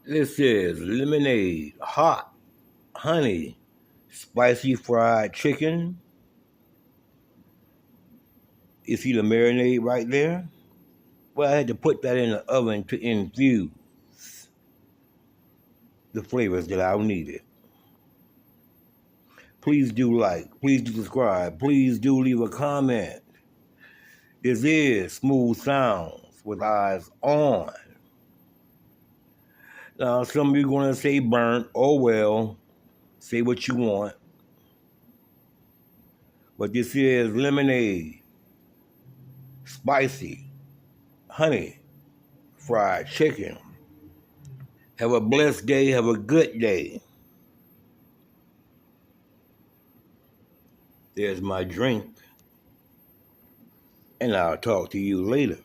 This is lemonade, hot, honey, spicy fried chicken. You see the marinade right there? Well, I had to put that in the oven to infuse the flavors that I needed. Please do like, please do subscribe, please do leave a comment. This is Smooth Sounds with Eyes On. Now, some of you are going to say burnt. Oh, well, say what you want. But this is lemonade, spicy, honey, fried chicken. Have a blessed day. Have a good day. There's my drink. And I'll talk to you later.